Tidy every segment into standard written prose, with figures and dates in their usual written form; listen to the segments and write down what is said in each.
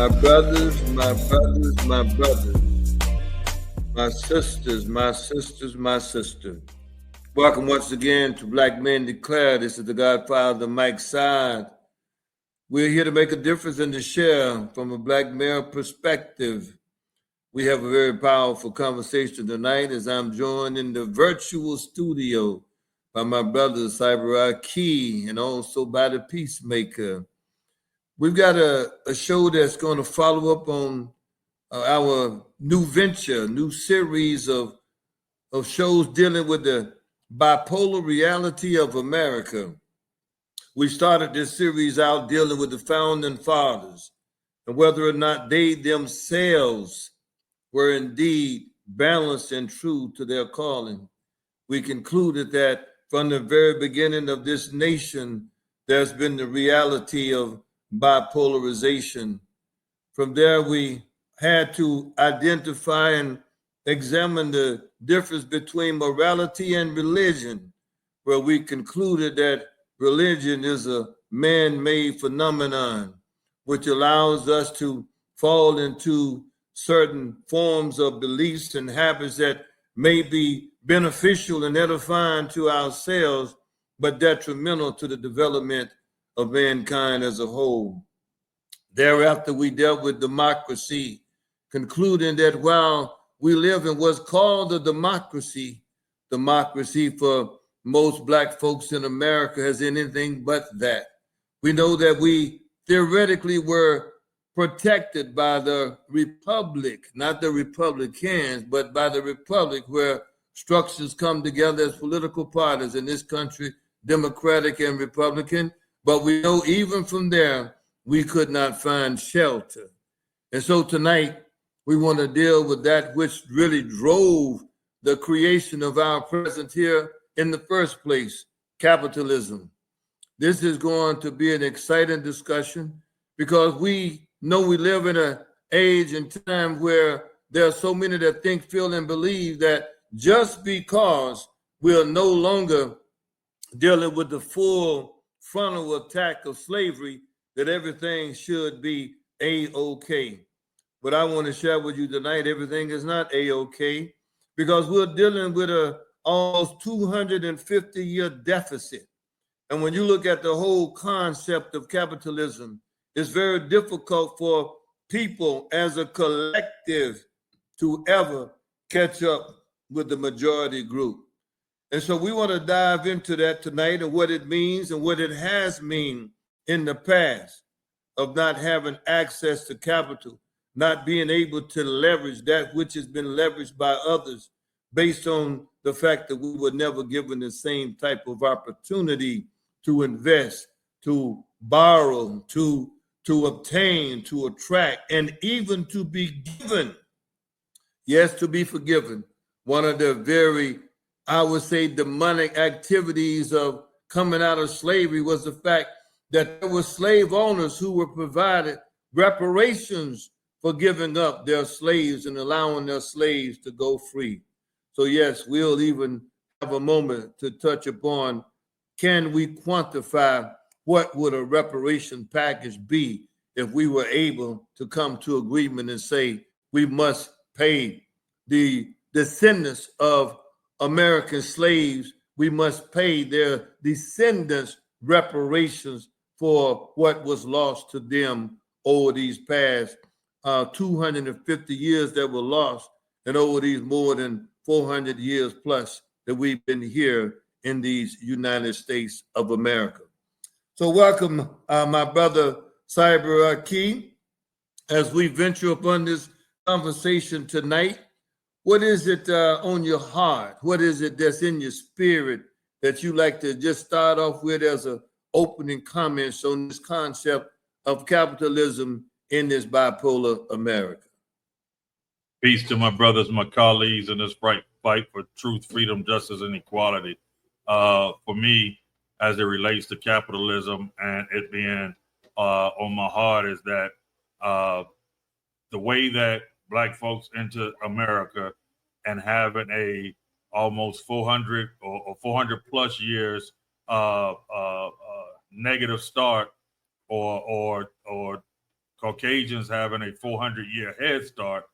My brothers, my brothers, my brothers, my sisters, my sisters, my sisters. Welcome once again to Black Men Declare. This is the Godfather, Mike Side. We're here to make a difference and to share from a black male perspective. We have a very powerful conversation tonight as I'm joined in the virtual studio by my brother, Cyber Key, and also by the Peacemaker. We've got a show that's going to follow up on our new venture, new series of shows dealing with the bipolar reality of America. We started this series out dealing with the founding fathers and whether or not they themselves were indeed balanced and true to their calling. We concluded that from the very beginning of this nation, there's been the reality of bipolarization. From there, we had to identify and examine the difference between morality and religion, where we concluded that religion is a man-made phenomenon, which allows us to fall into certain forms of beliefs and habits that may be beneficial and edifying to ourselves, but detrimental to the development of mankind as a whole. Thereafter, we dealt with democracy, concluding that while we live in what's called a democracy for most black folks in America has anything but that. We know that we theoretically were protected by the republic, not the Republicans, but by the republic, where structures come together as political parties in this country, Democratic and Republican. But we know even from there, we could not find shelter. And so tonight, we want to deal with that which really drove the creation of our present here in the first place, capitalism. This is going to be an exciting discussion because we know we live in an age and time where there are so many that think, feel, and believe that just because we're no longer dealing with the full frontal attack of slavery, that everything should be A-OK. But I want to share with you tonight, everything is not A-OK because we're dealing with a almost 250-year deficit. And when you look at the whole concept of capitalism, it's very difficult for people as a collective to ever catch up with the majority group. And so we want to dive into that tonight and what it means and what it has mean in the past of not having access to capital, not being able to leverage that which has been leveraged by others based on the fact that we were never given the same type of opportunity to invest, to borrow, to obtain, to attract, and even to be given. Yes, to be forgiven. One of the very, I would say, demonic activities of coming out of slavery was the fact that there were slave owners who were provided reparations for giving up their slaves and allowing their slaves to go free. So yes, we'll even have a moment to touch upon, can we quantify what would a reparation package be if we were able to come to agreement and say we must pay the descendants of American slaves, we must pay their descendants reparations for what was lost to them over these past 250 years that were lost, and over these more than 400 years plus that we've been here in these United States of America. So welcome, my brother Cyber Key, as we venture upon this conversation tonight. What is it on your heart? What is it that's in your spirit that you like to just start off with as an opening comments on this concept of capitalism in this bipolar America? Peace to my brothers, my colleagues in this bright fight for truth, freedom, justice, and equality. For me, as it relates to capitalism and it being on my heart, is that the way that Black folks enter America and having a almost 400 or 400 plus years negative start or Caucasians having a 400-year head start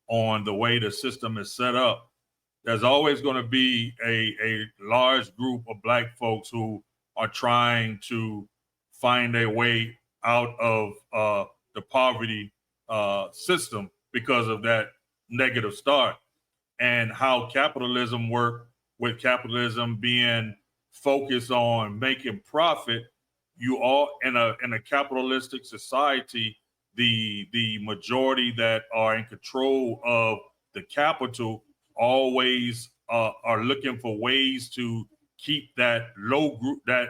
on the way the system is set up, there's always going to be a large group of Black folks who are trying to find their way out of the poverty system because of that negative start. And how capitalism works, with capitalism being focused on making profit, you all in a capitalistic society, the majority that are in control of the capital always are looking for ways to keep that low group, that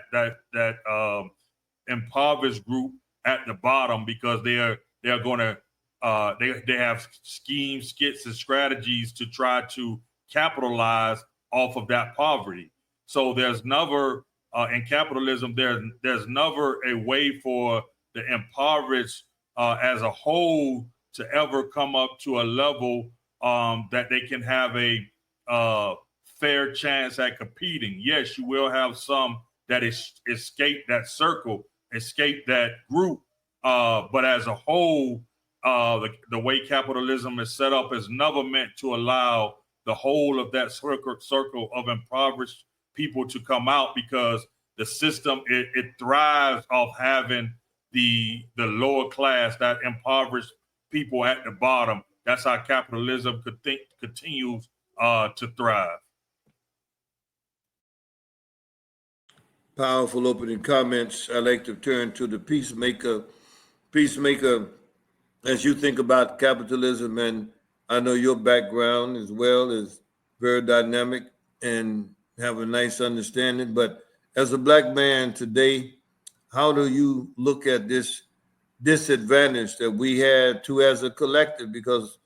impoverished group at the bottom, because they're going to they have schemes, skits, and strategies to try to capitalize off of that poverty. So there's never in capitalism there's never a way for the impoverished as a whole to ever come up to a level that they can have a fair chance at competing. Yes, you will have some that escape that circle, escape that group, but as a whole, the way capitalism is set up is never meant to allow the whole of that circle of impoverished people to come out, because the system it thrives off having the lower class, that impoverished people at the bottom. That's how capitalism continues to thrive. Powerful opening comments. I'd like to turn to the peacemaker. Peacemaker, as you think about capitalism, and I know your background as well is very dynamic and have a nice understanding, but as a Black man today, how do you look at this disadvantage that we had to as a collective? Because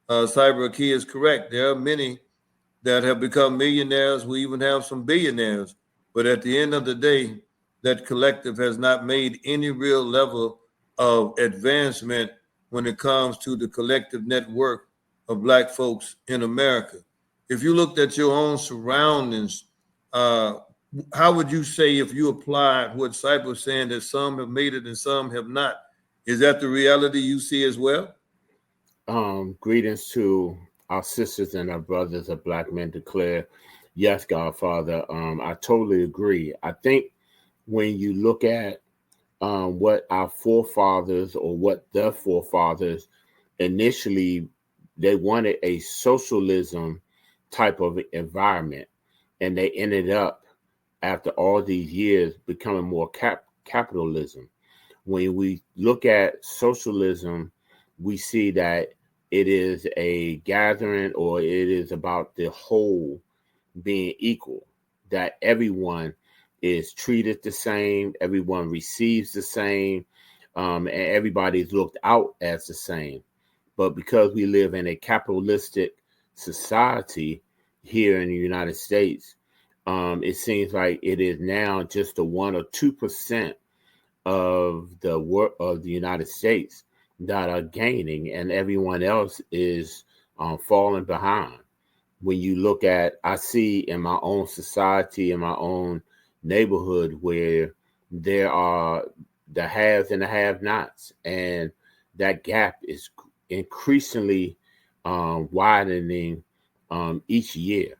Cyber Key is correct. There are many that have become millionaires. We even have some billionaires. But at the end of the day, that collective has not made any real level of advancement when it comes to the collective network of Black folks in America. If you looked at your own surroundings, how would you say, if you apply what Cyber was saying, that some have made it and some have not? Is that the reality you see as well? Greetings to our sisters and our brothers of Black Men Declare. Yes, Godfather, I totally agree. I think when you look at what our forefathers, or what the forefathers initially, they wanted a socialism type of environment, and they ended up, after all these years, becoming more capitalism. When we look at socialism, we see that it is a gathering, or it is about the whole being equal, that everyone is treated the same, everyone receives the same, and everybody is looked out as the same. But because we live in a capitalistic society here in the United States, it seems like it is now just the 1 or 2% of the United States that are gaining, and everyone else is falling behind. When you look at, I see in my own society, in my own neighborhood, where there are the haves and the have-nots, and that gap is increasingly widening each year.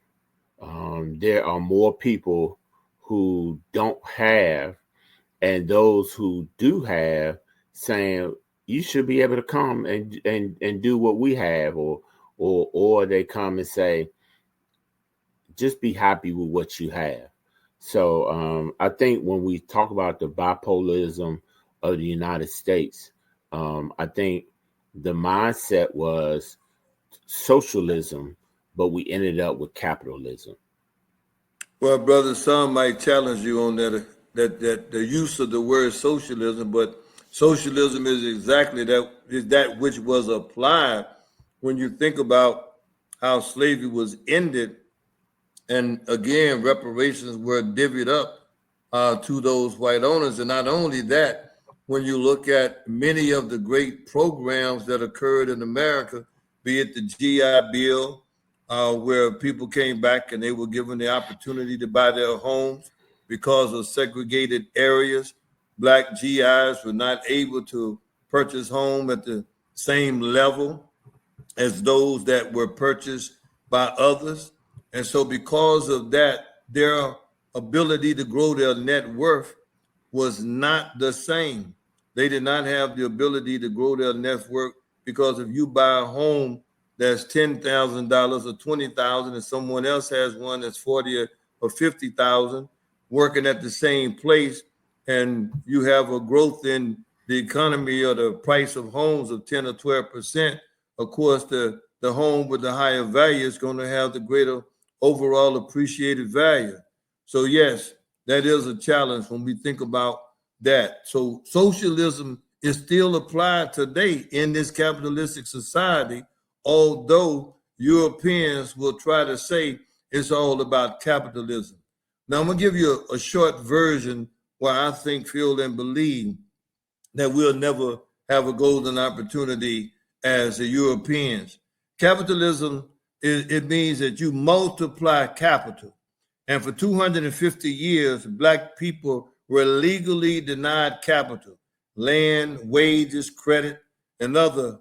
There are more people who don't have, and those who do have saying, you should be able to come and do what we have, or they come and say, just be happy with what you have. So I think when we talk about the bipolarism of the United States, I think the mindset was socialism, but we ended up with capitalism. Well, brother, some might challenge you on that the use of the word socialism, but socialism is exactly that which was applied when you think about how slavery was ended, and again reparations were divvied up to those white owners. And not only that, when you look at many of the great programs that occurred in America, be it the GI Bill, where people came back and they were given the opportunity to buy their homes because of segregated areas. Black GIs were not able to purchase home at the same level as those that were purchased by others. And so because of that, their ability to grow their net worth was not the same. They did not have the ability to grow their net worth, because if you buy a home that's $10,000 or $20,000 and someone else has one that's 40 or 50,000 working at the same place, and you have a growth in the economy or the price of homes of 10 or 12%, of course, the home with the higher value is going to have the greater overall appreciated value. So yes, that is a challenge when we think about that. So socialism is still applied today in this capitalistic society, although Europeans will try to say it's all about capitalism. Now I'm gonna give you a short version why I think, feel, and believe that we'll never have a golden opportunity as the Europeans. Capitalism, it means that you multiply capital. And for 250 years, Black people were legally denied capital, land, wages, credit, and other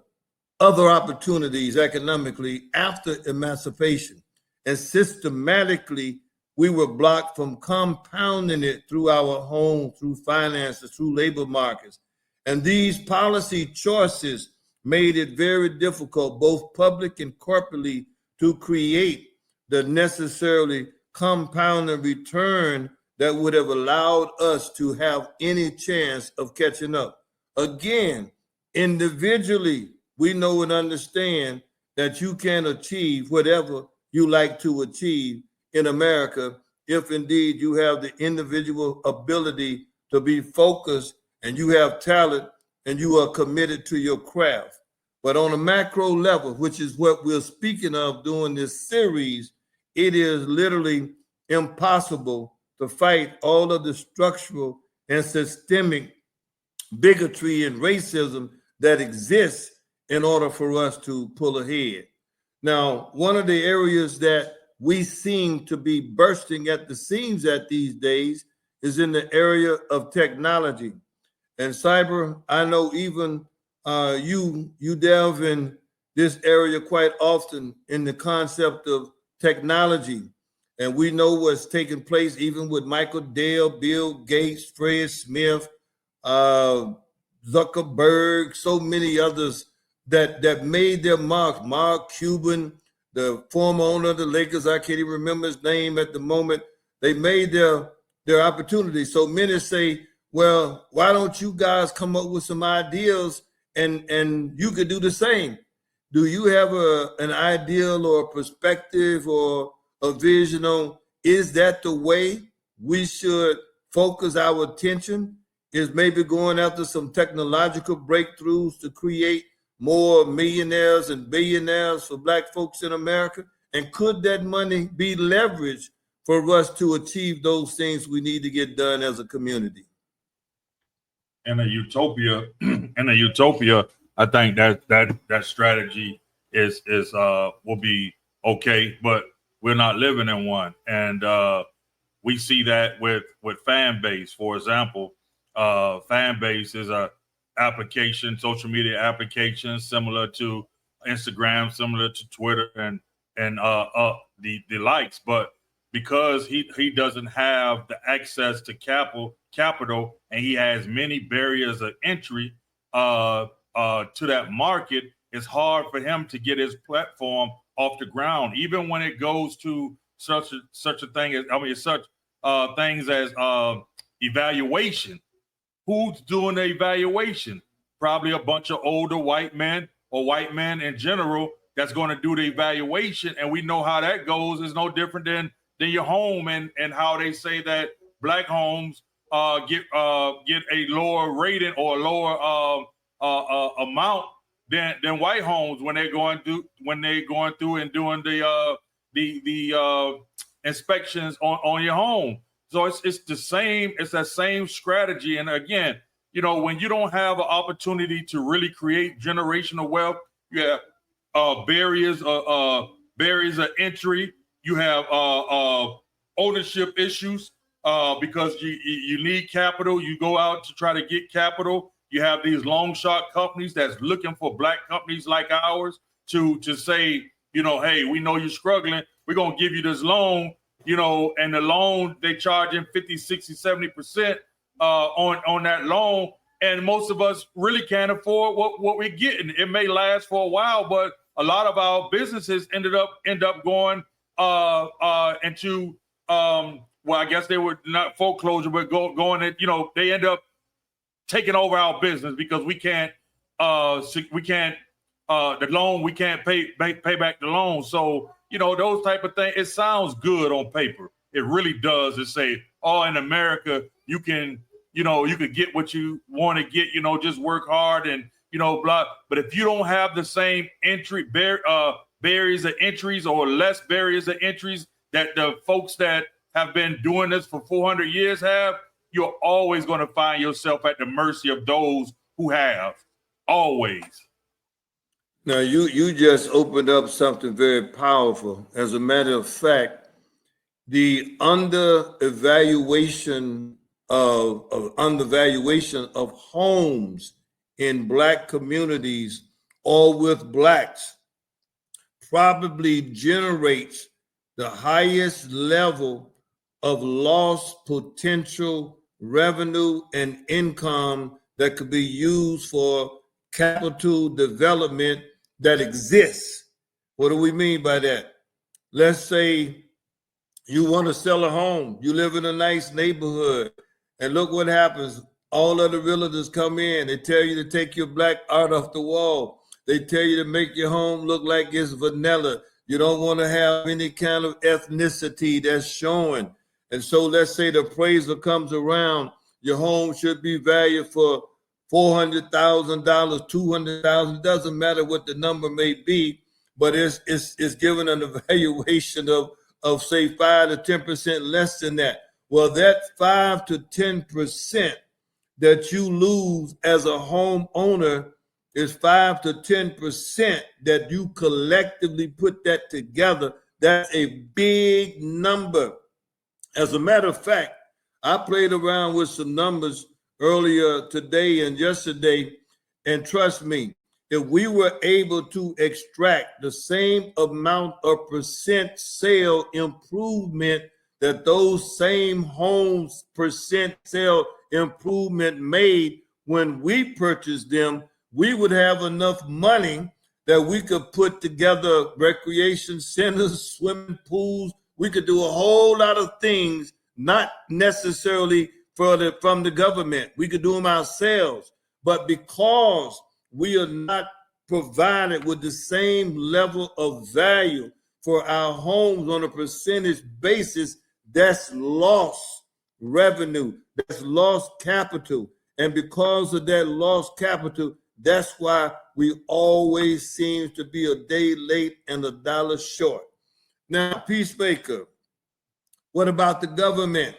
opportunities economically after emancipation. And systematically, we were blocked from compounding it through our home, through finances, through labor markets. And these policy choices made it very difficult, both public and corporately, to create the necessarily compounding return that would have allowed us to have any chance of catching up. Again, individually, we know and understand that you can achieve whatever you like to achieve in America if indeed you have the individual ability to be focused and you have talent and you are committed to your craft. But on a macro level, which is what we're speaking of during this series, it is literally impossible to fight all of the structural and systemic bigotry and racism that exists in order for us to pull ahead. Now, one of the areas that we seem to be bursting at the seams at these days is in the area of technology. And cyber, I know even you delve in this area quite often in the concept of technology. And we know what's taking place even with Michael Dell, Bill Gates, Fred Smith, Zuckerberg, so many others that made their mark. Mark Cuban, the former owner of the Lakers, I can't even remember his name at the moment. They made their opportunity. So many say, well, why don't you guys come up with some ideas and you could do the same? Do you have an ideal or a perspective or a vision on, is that the way we should focus our attention? Is maybe going after some technological breakthroughs to create more millionaires and billionaires for Black folks in America? And could that money be leveraged for us to achieve those things we need to get done as a community? In a utopia, I think that strategy is will be okay, but we're not living in one. And we see that with fan base, for example. Fan base is a application, social media application similar to Instagram, similar to Twitter, and the likes. But because he doesn't have the access to capital, and he has many barriers of entry to that market, it's hard for him to get his platform off the ground. Even when it goes to such a thing as things as evaluation. Who's doing the evaluation? Probably a bunch of older white men or white men in general that's going to do the evaluation. And we know how that goes. It's no different than your home and how they say that Black homes get a lower rating or a lower amount than white homes when they're going through and doing the inspections on your home. So it's the same. It's that same strategy. And again, when you don't have an opportunity to really create generational wealth, you have barriers of entry. You have ownership issues because you need capital. You go out to try to get capital. you have these long shot companies that's looking for black companies like ours to say, hey, we know you're struggling. We're going to give you this loan, and the loan, they charging 50, 60, 70% on that loan. And most of us really can't afford what we're getting. It may last for a while, but a lot of our businesses end up going into well, I guess they were not foreclosure, but going at, they end up taking over our business because we can't the loan, we can't pay back the loan. So, those type of things, it sounds good on paper. It really does. It say, oh, in America, you can get what you want to get, just work hard and, blah. But if you don't have the same barriers of entries or less barriers of entries that the folks that have been doing this for 400 years have, you're always going to find yourself at the mercy of those who have. Always. Now, you just opened up something very powerful. As a matter of fact, the undervaluation of homes in Black communities or with Blacks probably generates the highest level of lost potential revenue and income that could be used for capital development that exists. What do we mean by that? Let's say you want to sell a home. You live in a nice neighborhood, and look what happens. All of the realtors come in. They tell you to take your black art off the wall. They tell you to make your home look like it's vanilla. You don't want to have any kind of ethnicity that's showing. And so let's say the appraiser comes around, your home should be valued for $400,000, $200,000, doesn't matter what the number may be, but it's given an evaluation of say 5 to 10% less than that. Well, that 5 to 10% that you lose as a homeowner is 5 to 10% that you collectively put that together. That's a big number. As a matter of fact, I played around with some numbers earlier today and yesterday, and trust me, if we were able to extract the same amount of percent sale improvement that those same homes percent sale improvement made when we purchased them, we would have enough money that we could put together recreation centers, swimming pools. We could do a whole lot of things, not necessarily from the government. We could do them ourselves. But because we are not provided with the same level of value for our homes on a percentage basis, that's lost revenue, that's lost capital. And because of that lost capital, that's why we always seem to be a day late and a dollar short. Now, Peacemaker, what about the government?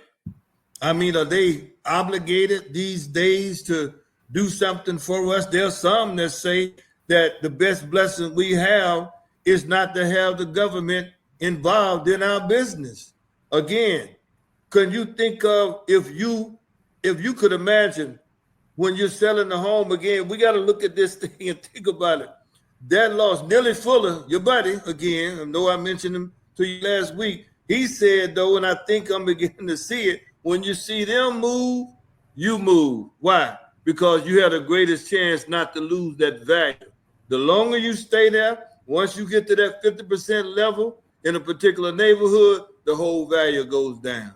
I mean, are they obligated these days to do something for us? There's some that say that the best blessing we have is not to have the government involved in our business. Again, can you think of if you could imagine when you're selling the home again, we got to look at this thing and think about it. That loss, Nelly Fuller, your buddy, again, I know I mentioned him to you last week. He said, though, and I think I'm beginning to see it, when you see them move, you move. Why? Because you have the greatest chance not to lose that value. The longer you stay there, once you get to that 50% level in a particular neighborhood, the whole value goes down.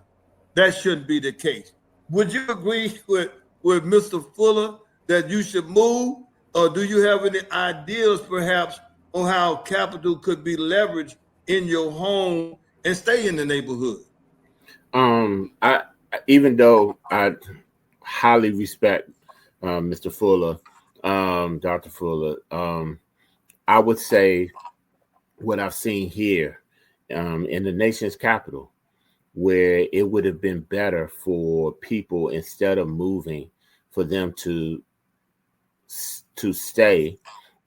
That shouldn't be the case. Would you agree with Mr. Fuller that you should move, or do you have any ideas perhaps on how capital could be leveraged in your home and stay in the neighborhood? Even though I highly respect Mr. Fuller, Dr. Fuller, I would say what I've seen here in the nation's capital, where it would have been better for people, instead of moving, for them to stay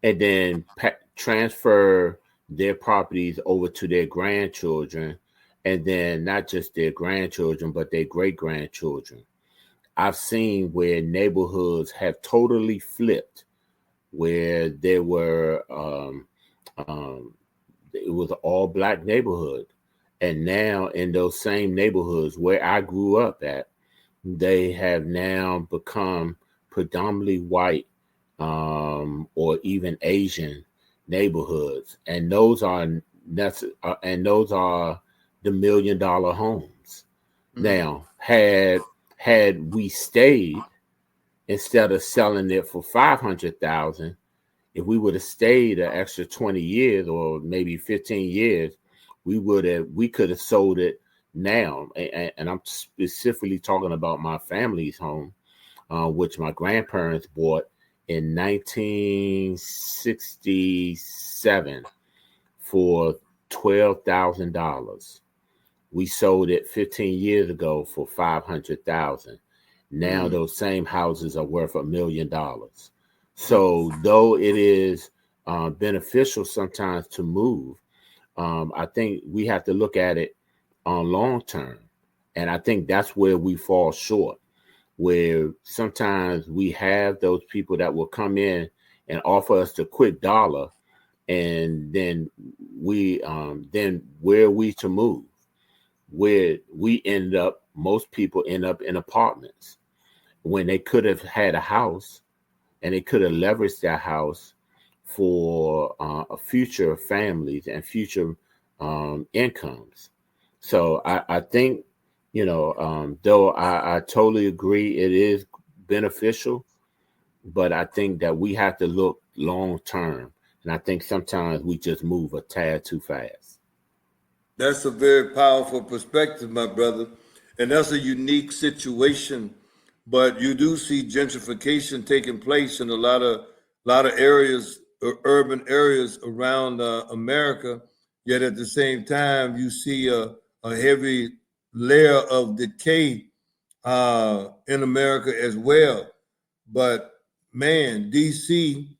and then transfer their properties over to their grandchildren, and then not just their grandchildren, but their great-grandchildren. I've seen where neighborhoods have totally flipped, where there were it was an all black neighborhood, and now in those same neighborhoods where I grew up at, they have now become predominantly white or even Asian neighborhoods, and those are the $1 million homes. Mhm. Now, had we stayed instead of selling it for 500,000, if we would have stayed an extra 20 years or maybe 15 years, we could have sold it now. And I'm specifically talking about my family's home, which my grandparents bought in 1967 for $12,000. We sold it 15 years ago for 500,000. Now those same houses are worth $1 million. So though it is beneficial sometimes to move, I think we have to look at it on long term. And I think that's where we fall short, where sometimes we have those people that will come in and offer us the quick dollar, and then where are we to move? Where most people end up in apartments when they could have had a house, and they could have leveraged that house for future families and future incomes. So I think, though I totally agree it is beneficial, but I think that we have to look long term. And I think sometimes we just move a tad too fast. That's a very powerful perspective, my brother. And that's a unique situation. But you do see gentrification taking place in a lot of areas, urban areas around America. Yet at the same time, you see a heavy layer of decay in America as well. But man, DC,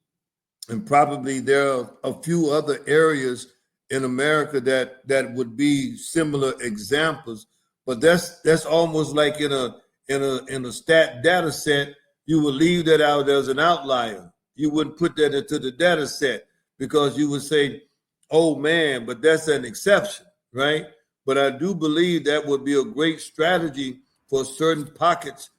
and probably there are a few other areas in America that would be similar examples. But that's almost like in a stat data set, you would leave that out as an outlier. You wouldn't put that into the data set because you would say, oh man, but that's an exception, right? But I do believe that would be a great strategy for certain pockets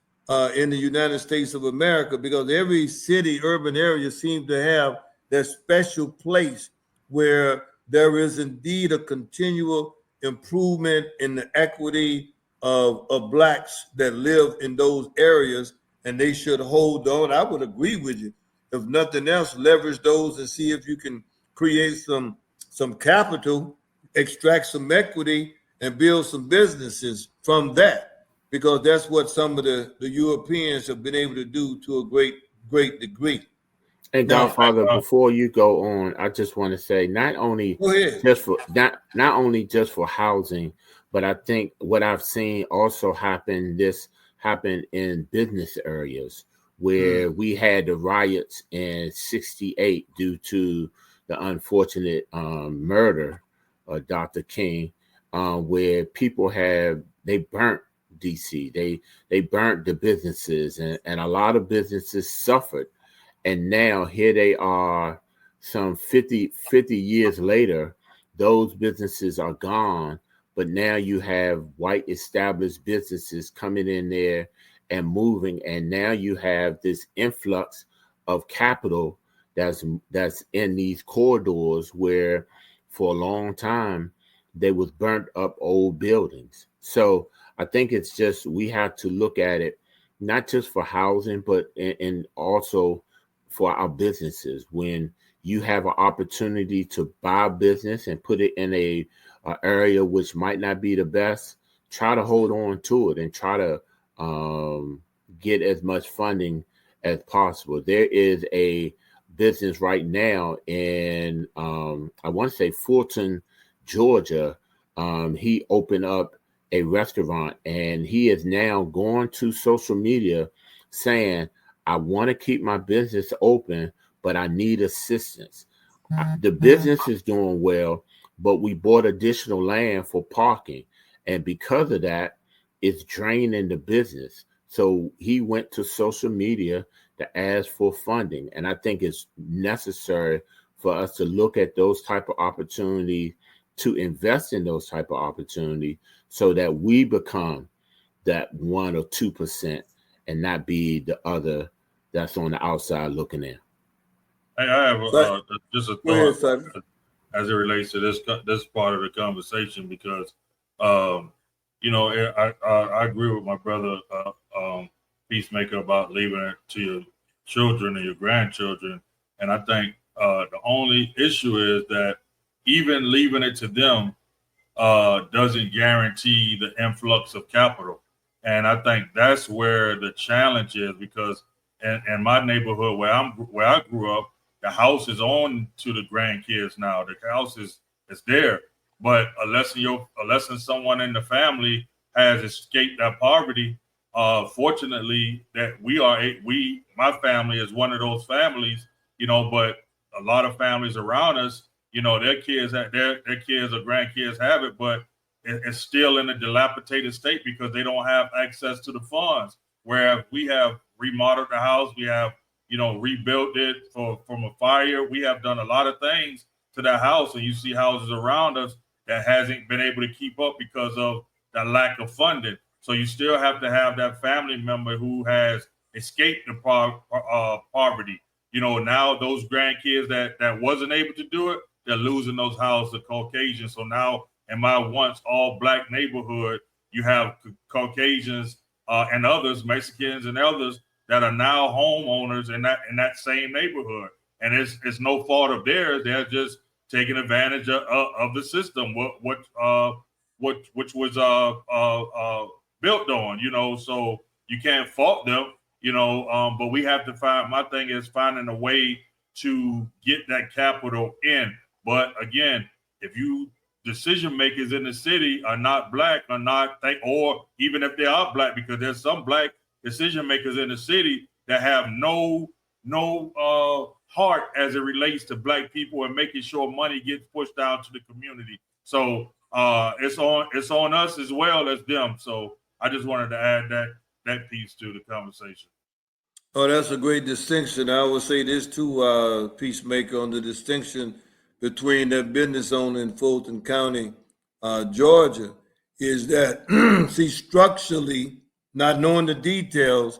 in the United States of America, because every city, urban area seems to have that special place where there is indeed a continual improvement in the equity of blacks that live in those areas, and they should hold on. I would agree with you. If nothing else, leverage those and see if you can create some capital, extract some equity, and build some businesses from that, because that's what some of the Europeans have been able to do to a great degree. And Now, Godfather, before you go on, I just want to say not only go ahead. just for not only just for housing, but I think what I've seen also happened in business areas where we had the riots in '68 due to the unfortunate murder of Dr. King, where people they burnt DC. They burnt the businesses, and a lot of businesses suffered. And now here they are, some 50 years later, those businesses are gone. But now you have white established businesses coming in there and moving. And now you have this influx of capital that's in these corridors where for a long time they was burnt up old buildings. So I think it's just, we have to look at it, not just for housing, but and also for our businesses. When you have an opportunity to buy a business and put it in a area which might not be the best, try to hold on to it and try to get as much funding as possible. There is a business right now in I want to say Fulton, Georgia. He opened up a restaurant, and he is now going to social media saying, I want to keep my business open, but I need assistance. The business is doing well, but we bought additional land for parking. And because of that, it's draining the business. So he went to social media to ask for funding. And I think it's necessary for us to look at those type of opportunities, to invest in those type of opportunities, so that we become that 1 or 2% and not be the other that's on the outside looking in. I have just a Go ahead, thought Simon. as it relates to this part of the conversation, because you know, I agree with my brother Peacemaker about leaving it to your children and your grandchildren, and I think the only issue is that even leaving it to them doesn't guarantee the influx of capital, and I think that's where the challenge is, because in my neighborhood where I grew up, the house is on to the grandkids now. The house is there, but unless someone in the family has escaped that poverty, fortunately that my family is one of those families, you know. But a lot of families around us, you know, their kids or grandkids have it, but it's still in a dilapidated state because they don't have access to the funds. Whereas we have remodeled the house, we have, you know, rebuilt it from a fire. We have done a lot of things to that house, and you see houses around us that hasn't been able to keep up because of that lack of funding. So you still have to have that family member who has escaped the poverty. You know, now those grandkids that wasn't able to do it, they're losing those houses of Caucasians. So now in my once all Black neighborhood, you have Caucasians and others, Mexicans and others, that are now homeowners in that same neighborhood, and it's no fault of theirs. They're just taking advantage of the system, which was built on, you know. So you can't fault them, you know. But we have to find. My thing is finding a way to get that capital in. But again, if you decision makers in the city are not Black, or even if they are Black, because there's some Black decision makers in the city that have no heart as it relates to Black people and making sure money gets pushed down to the community. So it's on us as well as them. So I just wanted to add that piece to the conversation. Oh, that's a great distinction. I would say this too, Peacemaker, on the distinction between that business owner in Fulton County, Georgia, is that see, structurally, not knowing the details,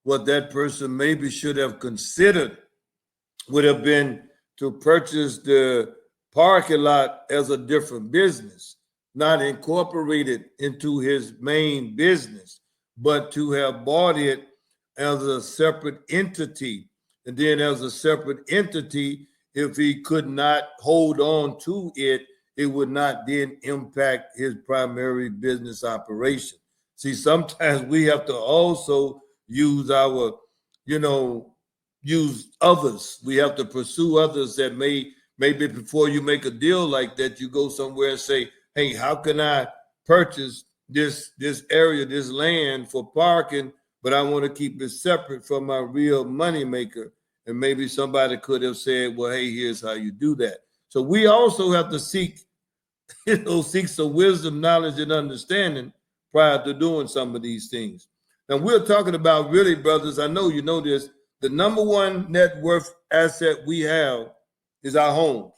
what that person maybe should have considered would have been to purchase the parking lot as a different business, not incorporate it into his main business, but to have bought it as a separate entity. And then as a separate entity, if he could not hold on to it, it would not then impact his primary business operation. See, sometimes we have to also use use others. We have to pursue others that maybe before you make a deal like that, you go somewhere and say, hey, how can I purchase this area, this land for parking, but I want to keep it separate from my real money maker? And maybe somebody could have said, well, hey, here's how you do that. So we also have to seek some wisdom, knowledge, and understanding prior to doing some of these things. Now, we're talking about, really, brothers, I know you know this, the number one net worth asset we have is our homes.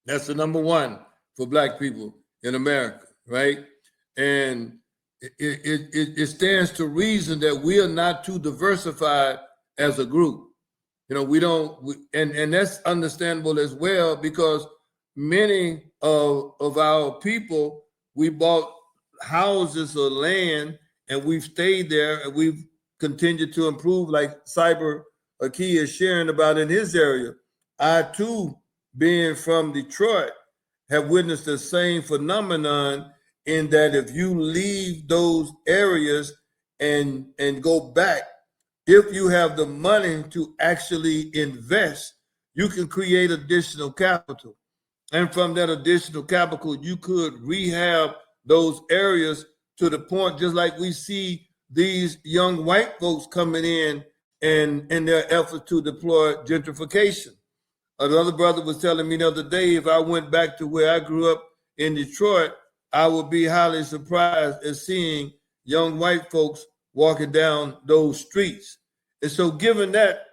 That's the number one for Black people in America, right? And it stands to reason that we are not too diversified as a group. You know, and that's understandable as well, because many of our people, we bought houses or land and we've stayed there and we've continued to improve, like Cyber Aki is sharing about in his area. I too, being from Detroit, have witnessed the same phenomenon, in that if you leave those areas and go back, if you have the money to actually invest, you can create additional capital. And from that additional capital, you could rehab those areas to the point, just like we see these young white folks coming in and in their effort to deploy gentrification. Another brother was telling me the other day, if I went back to where I grew up in Detroit, I would be highly surprised at seeing young white folks walking down those streets. And so given that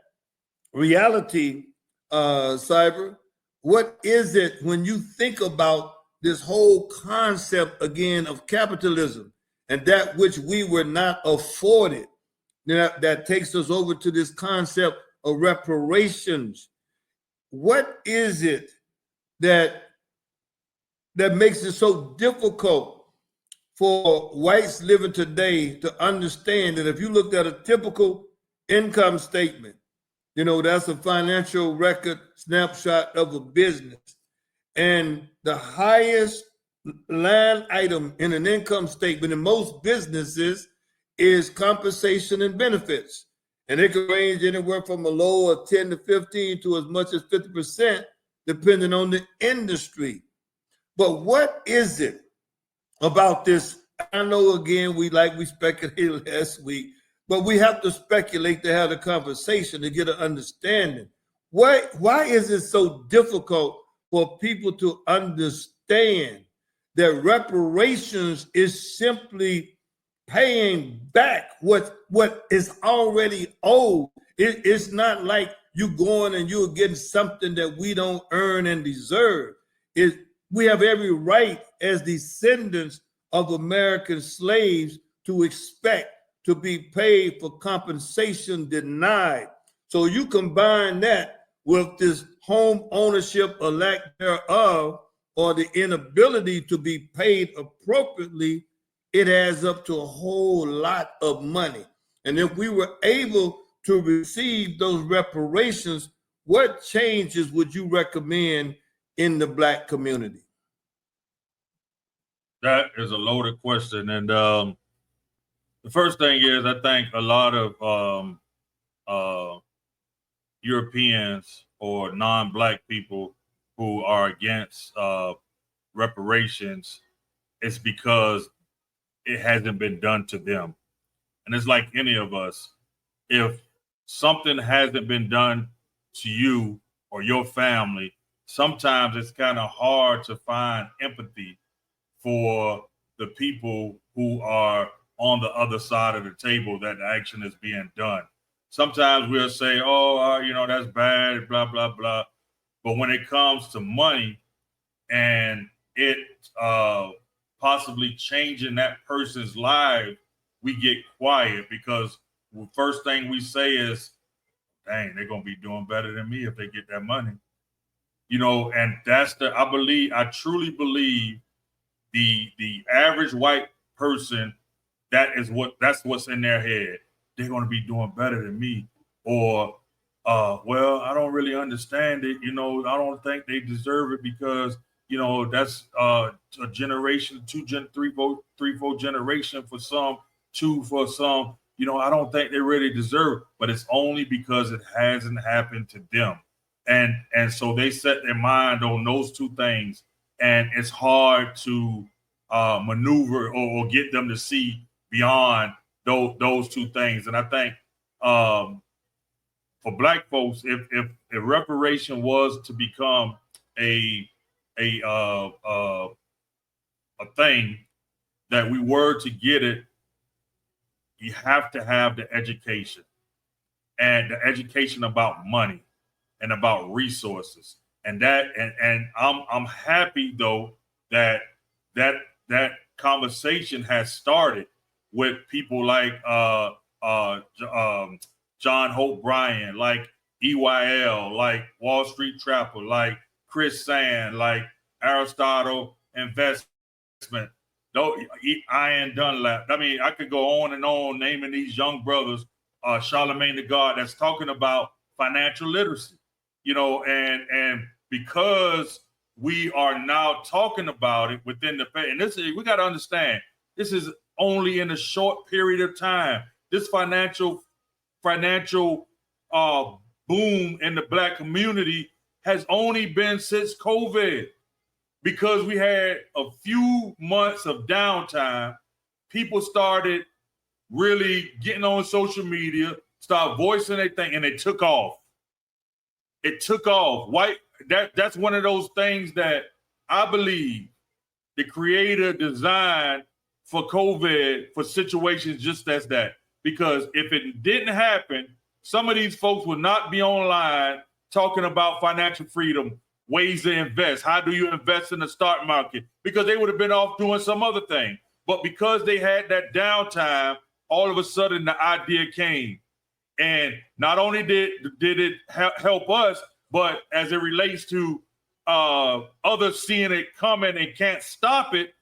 reality, Cyber, what is it when you think about this whole concept again of capitalism and that which we were not afforded? That takes us over to this concept of reparations. What is it that makes it so difficult for whites living today to understand that if you looked at a typical income statement, that's a financial record snapshot of a business, and the highest line item in an income statement in most businesses is compensation and benefits. And it can range anywhere from a low of 10 to 15 to as much as 50%, depending on the industry. But what is it about this? I know, again, we speculated last week, but we have to speculate to have a conversation to get an understanding. Why is it so difficult for people to understand that reparations is simply paying back what is already owed? It's not like you going and you're getting something that we don't earn and deserve. We have every right as descendants of American slaves to expect to be paid for compensation denied. So you combine that with this home ownership or lack thereof, or the inability to be paid appropriately, it adds up to a whole lot of money. And if we were able to receive those reparations, what changes would you recommend in the Black community? That is a loaded question. And the first thing is, I think a lot of Europeans or non-Black people who are against reparations, it's because it hasn't been done to them. And it's like any of us. If something hasn't been done to you or your family, sometimes it's kind of hard to find empathy for the people who are on the other side of the table that the action is being done. Sometimes we'll say, that's bad, blah, blah, blah. But when it comes to money and it possibly changing that person's life, we get quiet because the first thing we say is, dang, they're going to be doing better than me if they get that money. And I truly believe the average white person, that's what's in their head. They're going to be doing better than me. Or, well, I don't really understand it. I don't think they deserve it because, that's a generation, three, four generation for some, two for some. I don't think they really deserve it, but it's only because it hasn't happened to them. And so they set their mind on those two things, and it's hard to maneuver or get them to see beyond those two things. And I think for Black folks, if reparation was to become a thing that we were to get it, you have to have the education, and the education about money and about resources. And I'm happy though that conversation has started with people like John Hope Bryan, like EYL, like Wall Street Trapper, like Chris Sand, like Aristotle Investment, Ian Dunlap. I mean, I could go on and on naming these young brothers, Charlemagne the God, that's talking about financial literacy, and because we are now talking about it within the Fed, and we got to understand, this is only in a short period of time. This financial boom in the Black community has only been since COVID, because we had a few months of downtime. People started really getting on social media, start voicing their thing, and it took off. It took off. That's one of those things that I believe the Creator designed for COVID, for situations just as that. because if it didn't happen, some of these folks would not be online talking about financial freedom, ways to invest. How do you invest in the stock market? Because they would have been off doing some other thing. But because they had that downtime, all of a sudden the idea came. And not only did it help us, but as it relates to others seeing it coming and can't stop it,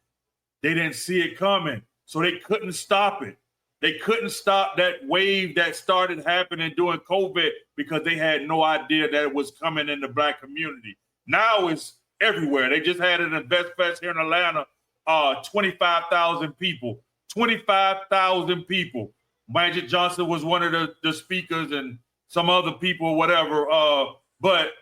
they didn't see it coming. So they couldn't stop it. They couldn't stop that wave that started happening during COVID because they had no idea that it was coming in the Black community. Now it's everywhere. They just had an Invest Fest here in Atlanta, 25,000 people. 25,000 people. Magic Johnson was one of the speakers and some other people or whatever. But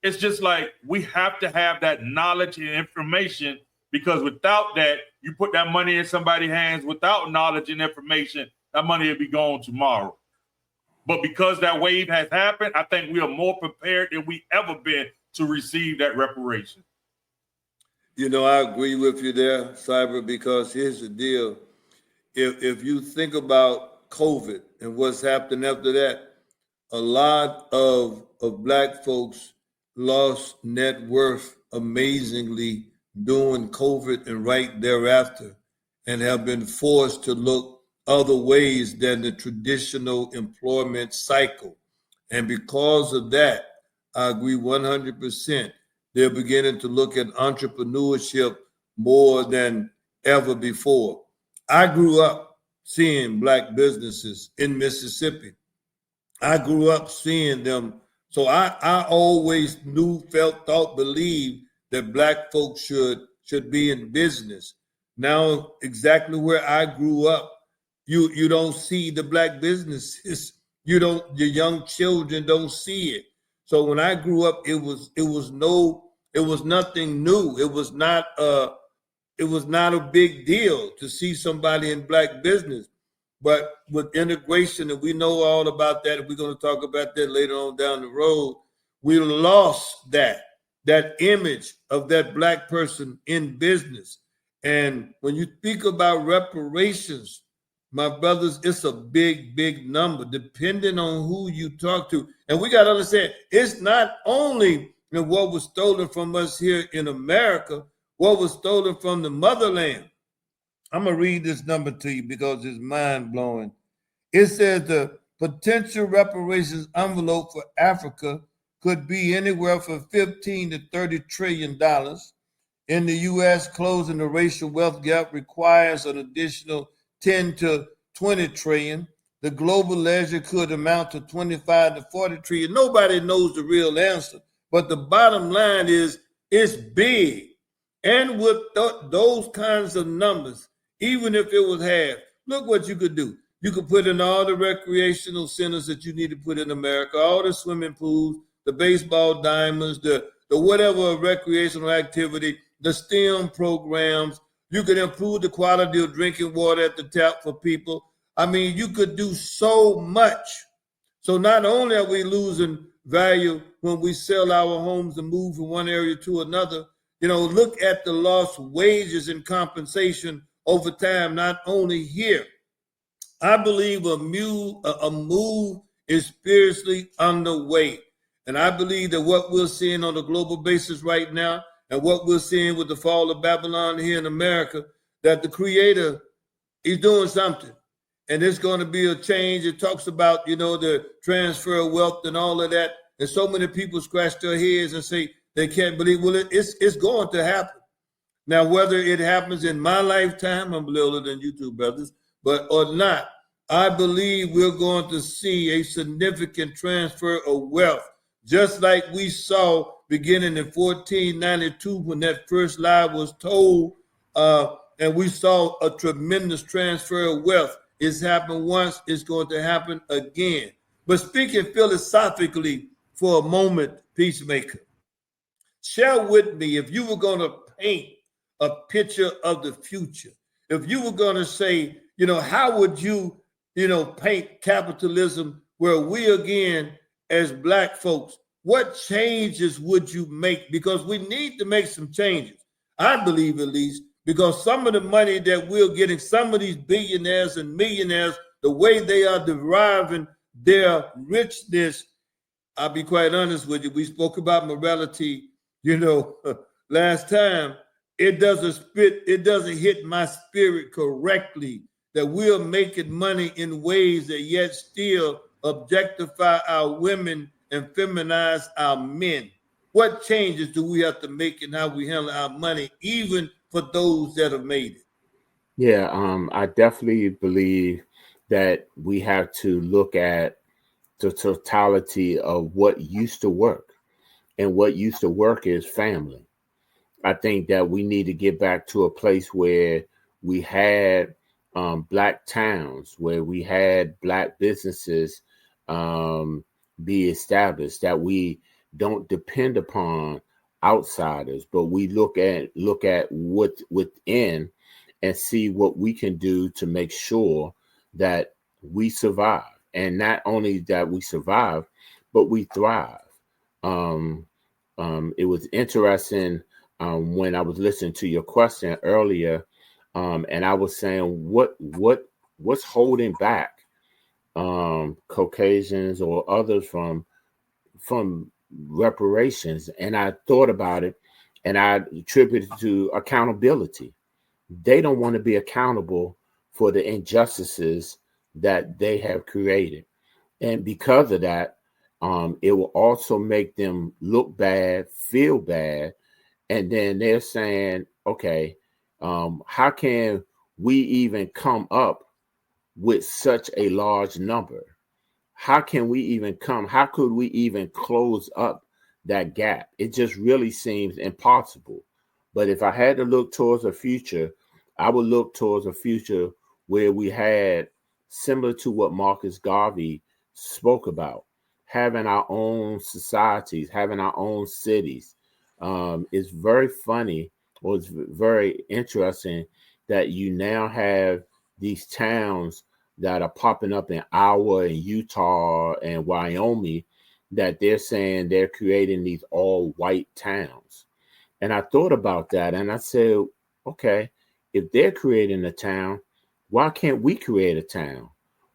it's just like we have to have that knowledge and information, because without that, you put that money in somebody's hands without knowledge and information, that money will be gone tomorrow. But because that wave has happened, I think we are more prepared than we ever been to receive that reparation. You know, I agree with you there, Cyber, because here's the deal. If you think about COVID and what's happened after that, a lot of Black folks lost net worth amazingly during COVID and right thereafter, and have been forced to look other ways than the traditional employment cycle. And because of that, I agree 100%. They're beginning to look at entrepreneurship more than ever before. I grew up seeing Black businesses in Mississippi. I grew up seeing them. So I always knew, felt, thought, believed that Black folks should be in business. Now, exactly where I grew up, you don't see the Black businesses. Your young children don't see it. So when I grew up, it was nothing new. It was not a big deal to see somebody in Black business. But with integration, and we know all about that, and we're going to talk about that later on down the road, we lost that image of that Black person in business. And when you speak about reparations, my brothers, it's a big, big number, depending on who you talk to. And we got to understand, it's not only what was stolen from us here in America, what was stolen from the motherland. I'm going to read this number to you because it's mind-blowing. It says the potential reparations envelope for Africa could be anywhere from $15 to $30 trillion. In the U.S., closing the racial wealth gap requires an additional 10 to 20 trillion. The global ledger could amount to 25 to 40 trillion. Nobody knows the real answer, but the bottom line is it's big. And with those kinds of numbers, even if it was half, look what you could do. You could put in all the recreational centers that you need to put in America, all the swimming pools, the baseball diamonds, the whatever recreational activity, the STEM programs. You could improve the quality of drinking water at the tap for people. I mean, you could do so much. So not only are we losing value when we sell our homes and move from one area to another, look at the lost wages and compensation over time, not only here. I believe a move is spiritually underway. And I believe that what we're seeing on a global basis right now, and what we're seeing with the fall of Babylon here in America, that the Creator is doing something. And it's going to be a change. It talks about, the transfer of wealth and all of that. And so many people scratch their heads and say they can't believe. Well, it's going to happen. Now, whether it happens in my lifetime, I'm older than you two brothers, or not, I believe we're going to see a significant transfer of wealth, just like we saw beginning in 1492 when that first lie was told, and we saw a tremendous transfer of wealth. It's happened once, it's going to happen again. But speaking philosophically for a moment, Peacemaker, share with me, if you were going to paint a picture of the future, if you were going to say, how would you, paint capitalism where we again, as Black folks, what changes would you make? Because we need to make some changes. I believe, at least, because some of the money that we're getting, some of these billionaires and millionaires the way they are deriving their richness. I'll be quite honest with you. We spoke about morality, last time. It doesn't hit my spirit correctly that we're making money in ways that yet still objectify our women and feminize our men. What changes do we have to make in how we handle our money, even for those that have made it? Yeah, I definitely believe that we have to look at the totality of what used to work. And what used to work is family. I think that we need to get back to a place where we had Black towns, where we had Black businesses be established, that we don't depend upon outsiders, but we look at what's within and see what we can do to make sure that we survive. And not only that we survive, but we thrive. It was interesting when I was listening to your question earlier, and I was saying what's holding back Caucasians or others from reparations, and I thought about it, and I attributed it to accountability. They don't want to be accountable for the injustices that they have created, and because of that, it will also make them look bad, feel bad, and then they're saying, okay, how can we even come up with such a large number? How could we even close up that gap? It just really seems impossible. But if I had to look towards a future, I would look towards a future where we had, similar to what Marcus Garvey spoke about, having our own societies, having our own cities. It's very funny, or it's very interesting that you now have these towns that are popping up in Iowa and Utah and Wyoming, that they're saying they're creating these all white towns. And I thought about that and I said, okay, if they're creating a town, why can't we create a town?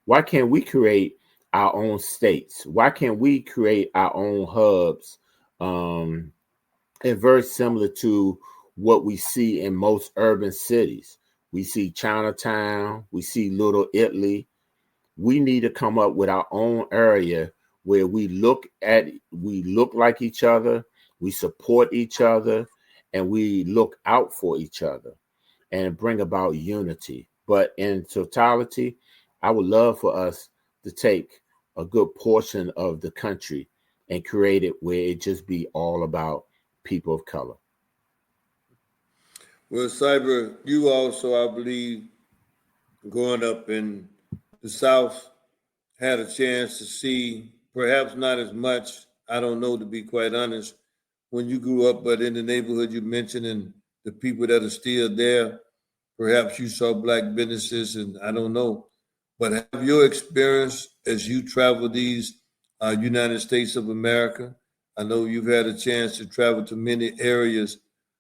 Why can't we create our own states? Why can't we create our own hubs? And very similar to what we see in most urban cities. We see Chinatown, we see Little Italy. We need to come up with our own area where we look like each other, we support each other, and we look out for each other and bring about unity. But in totality, I would love for us to take a good portion of the country and create it where it just be all about people of color. Well, Cyber, you also, I believe, growing up in the South, had a chance to see, perhaps not as much, I don't know, to be quite honest, when you grew up, but in the neighborhood you mentioned and the people that are still there, perhaps you saw Black businesses, and I don't know. But have your experience as you travel these United States of America? I know you've had a chance to travel to many areas.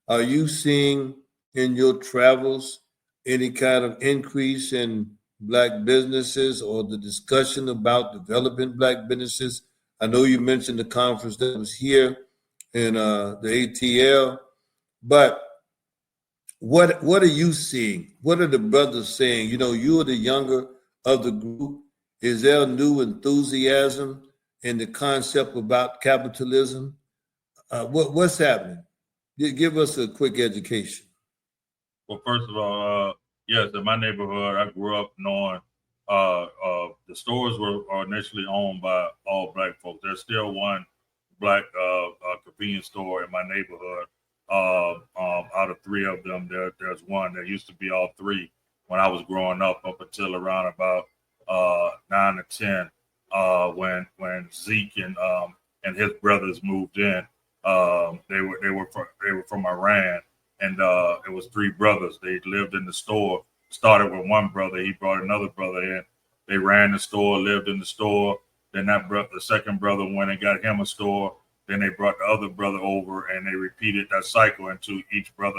Are you seeing in your travels any kind of increase in Black businesses or the discussion about developing Black businesses? I know you mentioned the conference that was here in the ATL, but what are you seeing? What are the brothers saying? You are the younger of the group. Is there new enthusiasm in the concept about capitalism? What's happening? Give us a quick education. Well, first of all, yes, in my neighborhood, I grew up knowing the stores were initially owned by all Black folks. There's still one Black convenience store in my neighborhood. Out of three of them, there's one. There used to be all three when I was growing up until around about 9 or 10, when Zeke and his brothers moved in. They were from Iran, and it was three brothers. They lived in the store. Started with one brother. He brought another brother in. They ran the store, lived in the store. Then the second brother went and got him a store. Then they brought the other brother over, and they repeated that cycle until each brother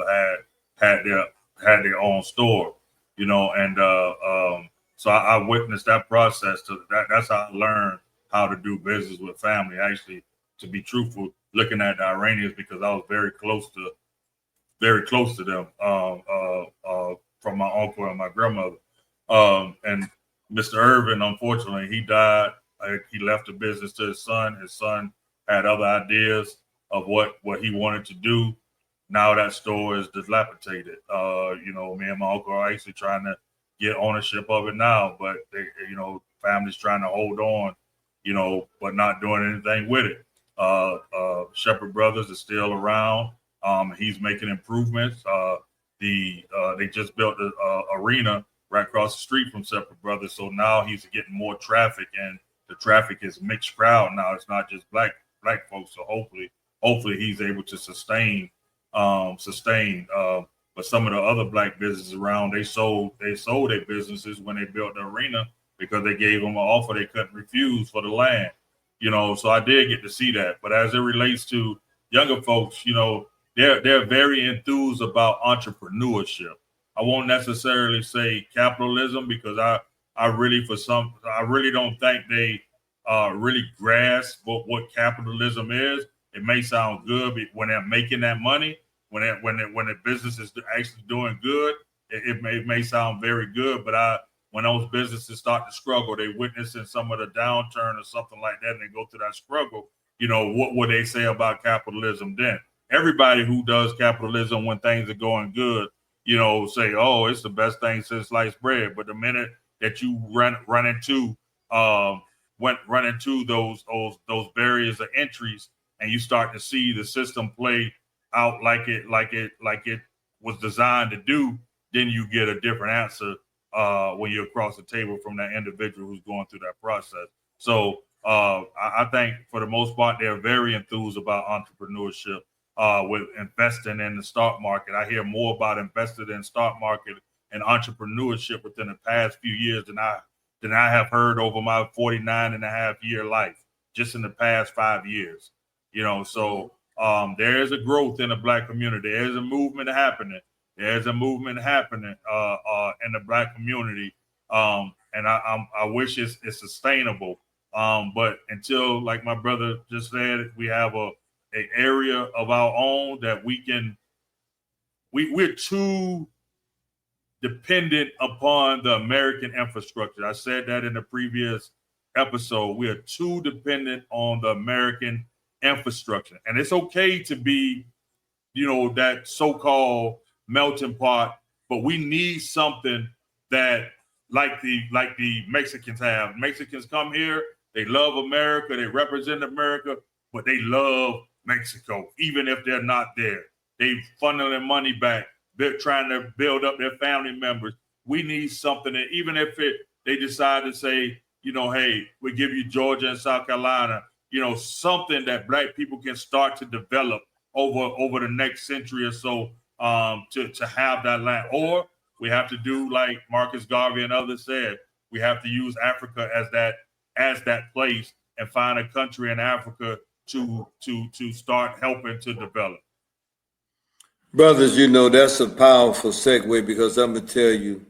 had their own store, And So I witnessed that process. That's how I learned how to do business with family. Actually, to be truthful, looking at the Iranians, because I was very close to them from my uncle and my grandmother. And Mr. Irvin, unfortunately, he died. He left the business to his son. His son had other ideas of what he wanted to do. Now that store is dilapidated. Me and my uncle are actually trying to get ownership of it now, but family's trying to hold on, but not doing anything with it. Shepherd Brothers is still around. He's making improvements. They just built an arena right across the street from Shepherd Brothers, so now he's getting more traffic, and the traffic is mixed crowd now. It's not just black folks. So hopefully he's able to sustain. But some of the other black businesses around, they sold their businesses when they built the arena because they gave them an offer they couldn't refuse for the land. So I did get to see that. But as it relates to younger folks, they're very enthused about entrepreneurship. I won't necessarily say capitalism because I really don't think they really grasp what capitalism is. It may sound good when they're making that money, when the business is actually doing good. It may sound very good, but when those businesses start to struggle, they witnessing some of the downturn or something like that, and they go through that struggle. What would they say about capitalism then? Everybody who does capitalism when things are going good, say, oh, it's the best thing since sliced bread. But the minute that you run into those barriers of entries, and you start to see the system play out like it was designed to do, then you get a different answer when you're across the table from that individual who's going through that process. So I think for the most part, they're very enthused about entrepreneurship with investing in the stock market. I hear more about investing in stock market and entrepreneurship within the past few years than I have heard over my 49 and a half year life, just in the past 5 years. So there is a growth in the black community. There is a movement happening. There's a movement happening in the black community, and I wish it's sustainable. But until, like my brother just said, we have an area of our own that we're too dependent upon the American infrastructure. I said that in the previous episode. We are too dependent on the American infrastructure, and it's okay to be, that so-called melting pot, but we need something that like the Mexicans have. Mexicans come here, they love America, they represent America, but they love Mexico, even if they're not there. They funneling money back. They're trying to build up their family members. We need something that, even if they decide to say, hey, we give you Georgia and South Carolina, something that black people can start to develop over the next century or so, to have that land. Or we have to do like Marcus Garvey and others said, we have to use Africa as that place and find a country in Africa to start helping to develop. Brothers, that's a powerful segue, because I'm going to tell you,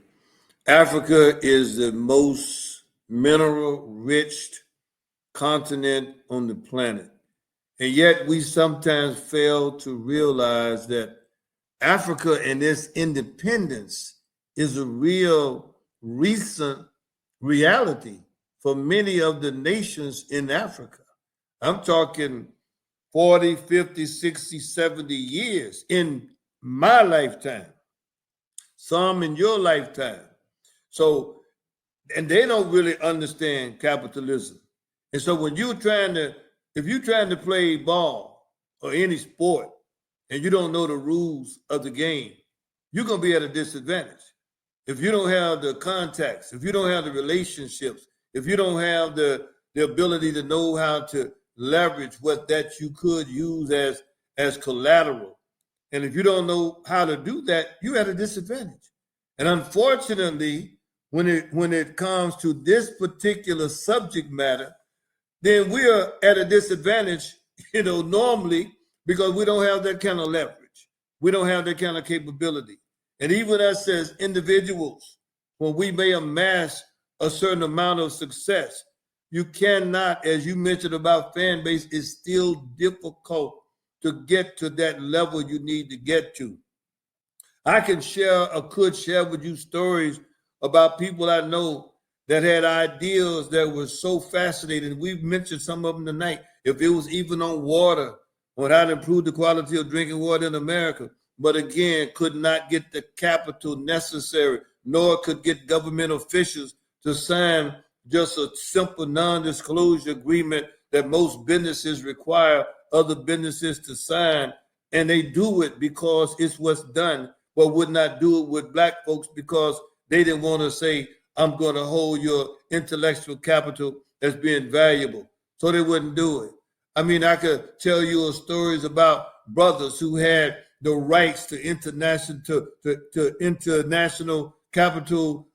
Africa is the most mineral-rich continent on the planet. And yet we sometimes fail to realize that Africa and its independence is a real recent reality for many of the nations in Africa. I'm talking 40, 50, 60, 70 years in my lifetime, some in your lifetime. So, and they don't really understand capitalism. And so if you're trying to play ball or any sport and you don't know the rules of the game, you're going to be at a disadvantage. If you don't have the contacts, if you don't have the relationships, if you don't have the ability to know how to leverage what that you could use as collateral, and if you don't know how to do that, you're at a disadvantage. And unfortunately, when it comes to this particular subject matter, then we are at a disadvantage, normally, because we don't have that kind of leverage. We don't have that kind of capability. And even us as individuals, when we may amass a certain amount of success. You cannot, as you mentioned about fan base, it's still difficult to get to that level you need to get to. I can share or could share with you stories about people I know that had ideals that were so fascinating. We've mentioned some of them tonight. If it was even on water, on how to improve the quality of drinking water in America, but again, could not get the capital necessary, nor could get government officials to sign just a simple non-disclosure agreement that most businesses require other businesses to sign. And they do it because it's what's done, but would not do it with Black folks because they didn't want to say, I'm going to hold your intellectual capital as being valuable. So they wouldn't do it. I mean, I could tell you stories about brothers who had the rights to international capital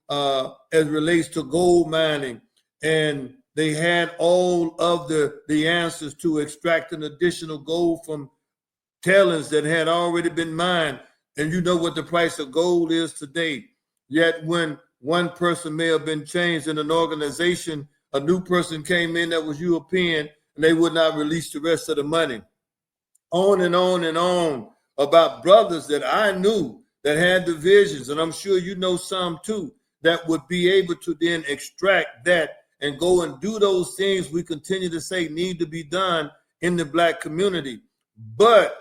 as relates to gold mining, and they had all of the answers to extracting additional gold from talents that had already been mined. And you know what the price of gold is today. Yet when one person may have been changed in an organization, a new person came in that was European, and they would not release the rest of the money. On and on and on about brothers that I knew that had the visions, and I'm sure you know some too, that would be able to then extract that and go and do those things we continue to say need to be done in the Black community. But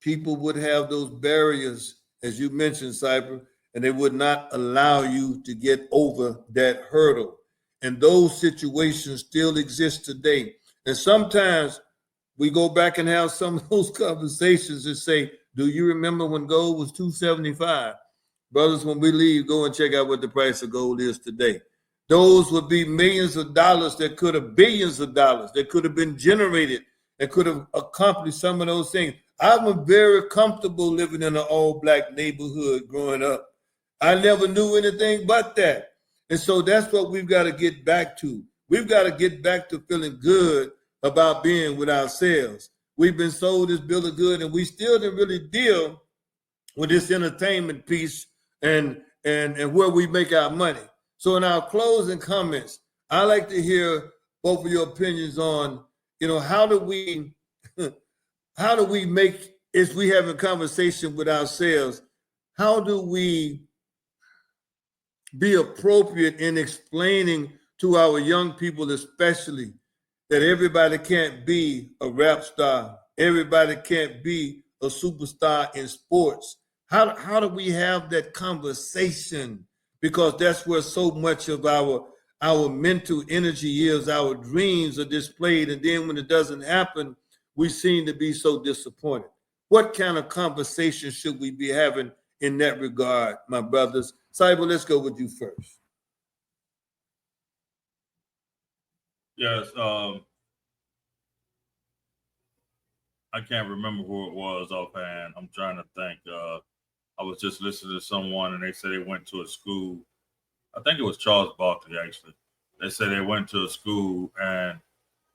people would have those barriers, as you mentioned, Cypher, and they would not allow you to get over that hurdle. And those situations still exist today. And sometimes we go back and have some of those conversations and say, do you remember when gold was $275? Brothers, when we leave, go and check out what the price of gold is today. Those would be millions of dollars that could have billions of dollars that could have been generated and could have accomplished some of those things. I was very comfortable living in an all-Black neighborhood growing up. I never knew anything but that. And so that's what we've got to get back to. We've got to get back to feeling good about being with ourselves. We've been sold this bill of good, and we still didn't really deal with this entertainment piece and where we make our money. So in our closing comments, I like to hear both of your opinions on, how do we make, as we have a conversation with ourselves, how do we be appropriate in explaining to our young people, especially, that everybody can't be a rap star, everybody can't be a superstar in sports. How do we have that conversation? Because that's where so much of our mental energy is, our dreams are displayed, and then when it doesn't happen, we seem to be so disappointed. What kind of conversation should we be having in that regard, my brothers? Cyber, let's go with you first. Yes, I can't remember who it was offhand. I'm trying to think. I was just listening to someone, and they said they went to a school. I think it was Charles Barkley, actually. They said they went to a school, and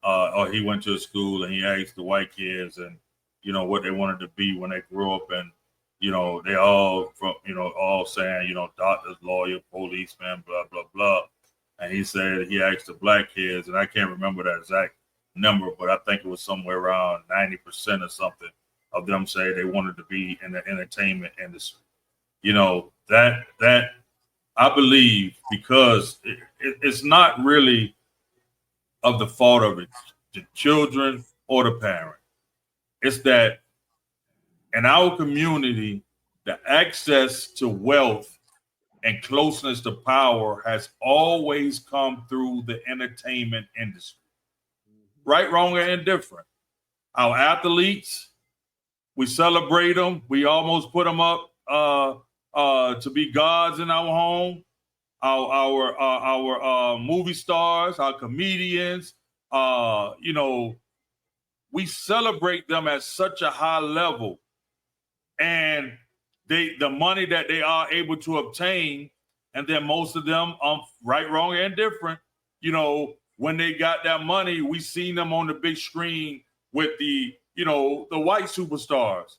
or he went to a school, and he asked the white kids, and what they wanted to be when they grew up, and they all from all saying doctors, lawyer, policeman, blah blah blah. And he said he asked the Black kids, and I can't remember the exact number, but I think it was somewhere around 90% or something of them say they wanted to be in the entertainment industry. That I believe, because it's not really of the fault of it, the children or the parent. It's that in our community, the access to wealth and closeness to power has always come through the entertainment industry. Right, wrong, and indifferent. Our athletes, we celebrate them. We almost put them up to be gods in our home. Our movie stars, our comedians, we celebrate them at such a high level, and the money that they are able to obtain, and then most of them, right, wrong, and different, when they got that money, we seen them on the big screen with the white superstars.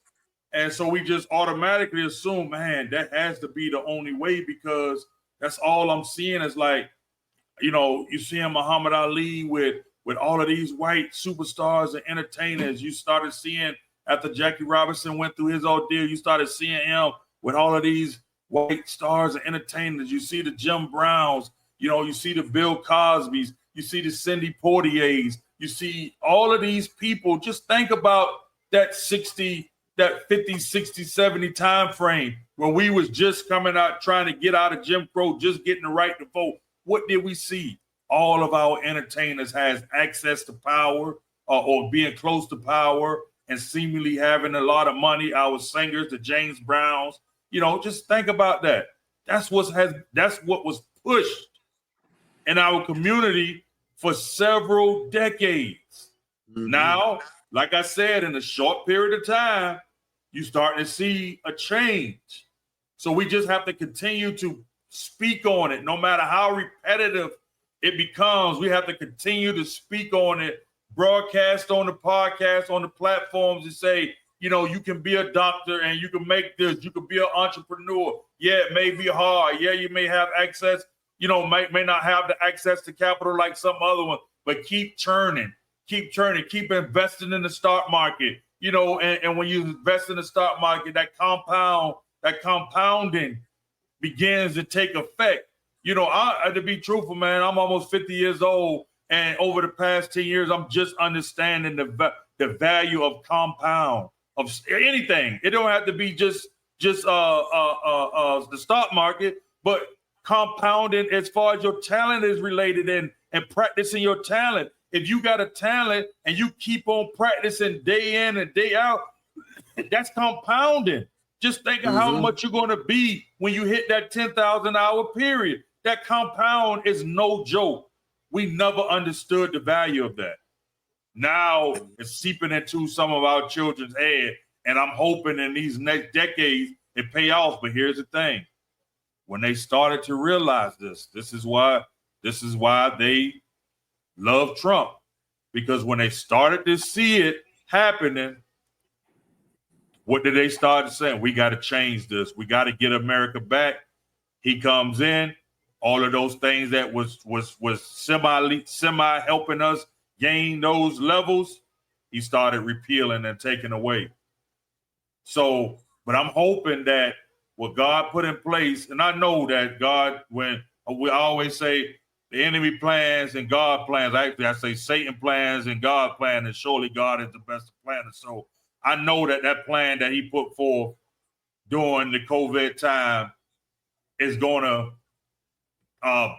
And so we just automatically assume, man, that has to be the only way, because that's all I'm seeing is like You seeing Muhammad Ali with all of these white superstars and entertainers. You started seeing after Jackie Robinson went through his ordeal, you started seeing him with all of these white stars and entertainers. You see the Jim Browns, you see the Bill Cosbys, you see the Cindy Portiers, you see all of these people. Just think about that 50, 60, 70 time frame when we was just coming out trying to get out of Jim Crow, just getting the right to vote. What did we see? All of our entertainers has access to power or being close to power and seemingly having a lot of money. Our singers, the James Browns, just think about that. That's what was pushed in our community for several decades. Mm-hmm. Now, like I said, in a short period of time, you starting to see a change. So we just have to continue to speak on it, no matter how repetitive it becomes. We have to continue to speak on it, broadcast on the podcast, on the platforms, and say, you can be a doctor and you can make this. You can be an entrepreneur. Yeah, it may be hard. Yeah, you may have access, may not have the access to capital like some other one, but keep churning, keep investing in the stock market, and when you invest in the stock market, that compounding begins to take effect. To be truthful, man, I'm almost 50 years old, and over the past 10 years, I'm just understanding the value of compound of anything. It don't have to be just the stock market, but compounding as far as your talent is related and practicing your talent. If you got a talent and you keep on practicing day in and day out, that's compounding. Just think of how much you're going to be when you hit that 10,000 hour period. That compound is no joke. We never understood the value of that. Now it's seeping into some of our children's head, and I'm hoping in these next decades it pay off. But here's the thing: when they started to realize this is why they love Trump, because when they started to see it happening, what did they start saying? We got to change this. We got to get America back. He comes in, all of those things that was semi helping us gain those levels, he started repealing and taking away. So, but I'm hoping that what God put in place, and I know that God, when we always say the enemy plans and God plans, actually I say Satan plans and God plans, and surely God is the best planner. So I know that plan that he put forth during the COVID time is going to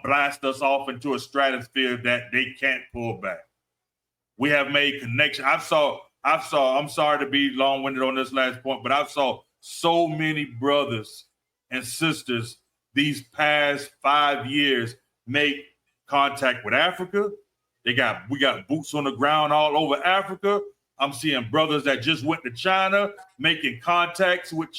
blast us off into a stratosphere that they can't pull back. We have made connection. I'm sorry to be long-winded on this last point, but I've saw so many brothers and sisters these past 5 years make contact with Africa. We got boots on the ground all over Africa. I'm seeing brothers that just went to China, making contacts with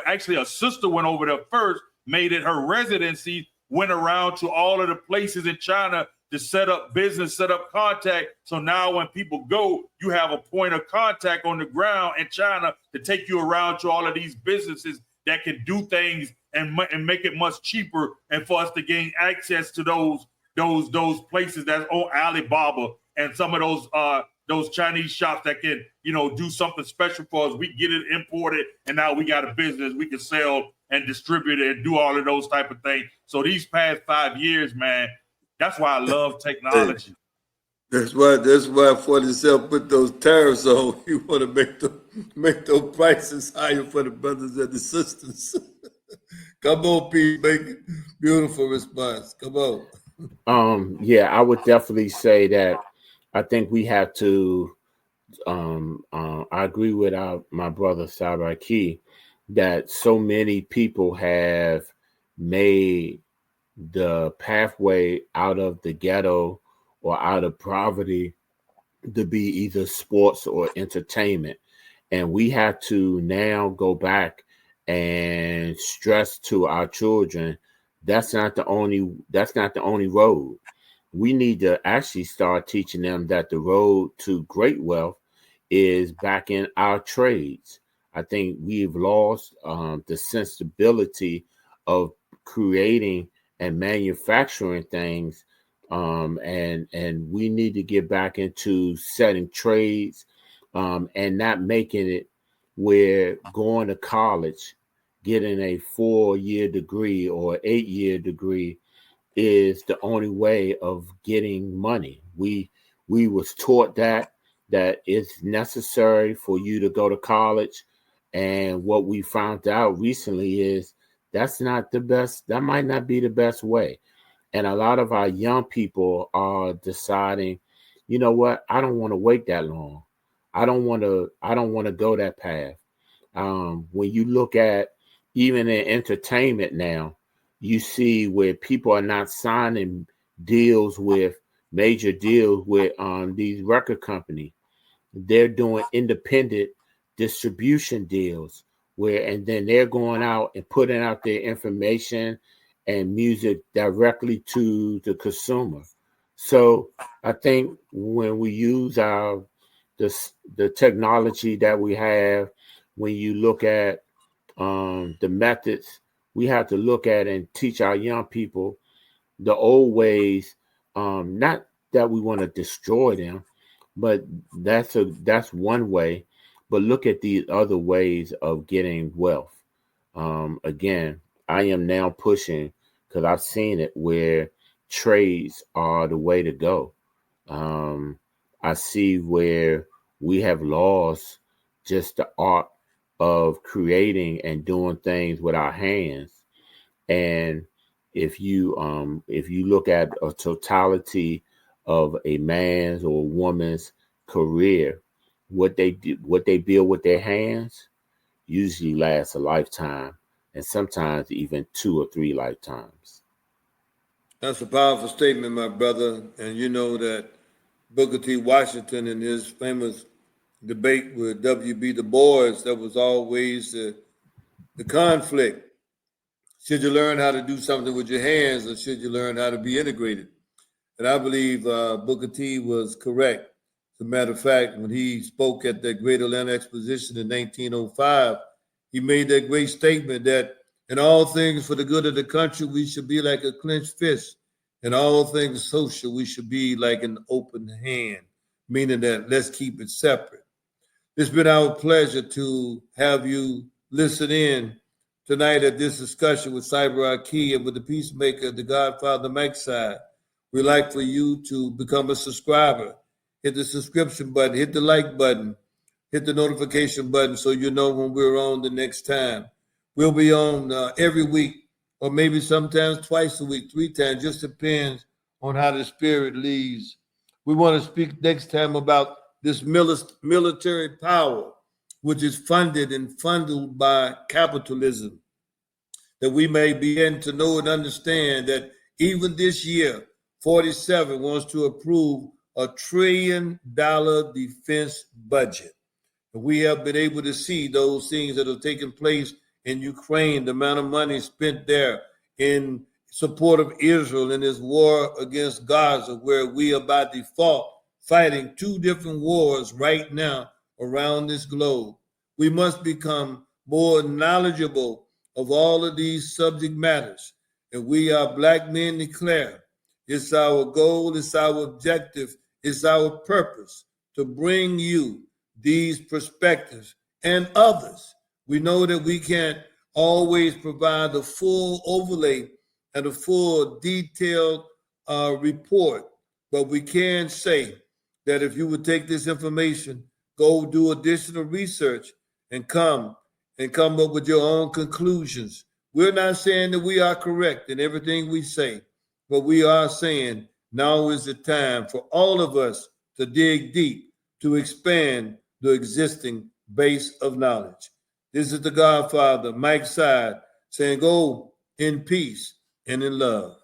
actually a sister went over there first, made it her residency, went around to all of the places in China to set up business, set up contact. So now when people go, you have a point of contact on the ground in China to take you around to all of these businesses that can do things and make it much cheaper, and for us to gain access to those places that's on Alibaba and some of those Chinese shops that can, do something special for us. We get it imported, and now we got a business we can sell and distribute it and do all of those type of things. So these past 5 years, man, that's why I love technology. That's why 47 put those tariffs on. You want to make those prices higher for the brothers and the sisters. Come on, Pete, make it. Beautiful response. Come on. Yeah, I would definitely say that I think we have to. I agree with my brother Saraki that so many people have made the pathway out of the ghetto or out of poverty to be either sports or entertainment, and we have to now go back and stress to our children that's not the only road. We need to actually start teaching them that the road to great wealth is back in our trades. I think we've lost the sensibility of creating and manufacturing things. And we need to get back into setting trades, and not making it where going to college, getting a 4-year degree or 8-year degree is the only way of getting money. We was taught that it's necessary for you to go to college, and what we found out recently is that's not the best. That might not be the best way. And a lot of our young people are deciding, you know what, I don't want to wait that long. I don't want to go that path. When you look at even in entertainment now, you see where people are not signing major deals with these record companies. They're doing independent distribution deals and then they're going out and putting out their information and music directly to the consumer. So I think when we use the technology that we have, when you look at the methods, we have to look at and teach our young people the old ways. Not that we want to destroy them, but that's one way. But look at these other ways of getting wealth. Again, I am now pushing, because I've seen it, where trades are the way to go. I see where we have lost just the art of creating and doing things with our hands. And if you look at a totality of a man's or a woman's career, what they build with their hands usually lasts a lifetime, and sometimes even 2 or 3 lifetimes. That's a powerful statement, my brother. And you know that Booker T. Washington, in his famous debate with W.B. Du Bois, that was always the conflict. Should you learn how to do something with your hands, or should you learn how to be integrated? And I believe Booker T was correct. As a matter of fact, when he spoke at the Great Atlanta Exposition in 1905, he made that great statement that in all things for the good of the country, we should be like a clenched fist. In all things social, we should be like an open hand, meaning that let's keep it separate. It's been our pleasure to have you listen in tonight at this discussion with Cyber Aki and with the Peacemaker, the Godfather Mike Side. We'd like for you to become a subscriber. Hit the subscription button, hit the like button, hit the notification button so you know when we're on the next time. We'll be on every week, or maybe sometimes twice a week, 3 times, just depends on how the spirit leads. We want to speak next time about this military power, which is funded and funded by capitalism, that we may begin to know and understand that even this year, 47 wants to approve $1 trillion defense budget. And we have been able to see those things that have taken place in Ukraine, the amount of money spent there in support of Israel in this war against Gaza, where we are by default fighting 2 different wars right now around this globe. We must become more knowledgeable of all of these subject matters. And we are Black Men Declare. It's our goal, it's our objective, it's our purpose to bring you these perspectives and others. We know that we can't always provide the full overlay and a full detailed report, but we can say that if you would take this information, go do additional research and come up with your own conclusions. We're not saying that we are correct in everything we say, but we are saying now is the time for all of us to dig deep, to expand the existing base of knowledge. This is the Godfather, Mike Side, saying go in peace and in love.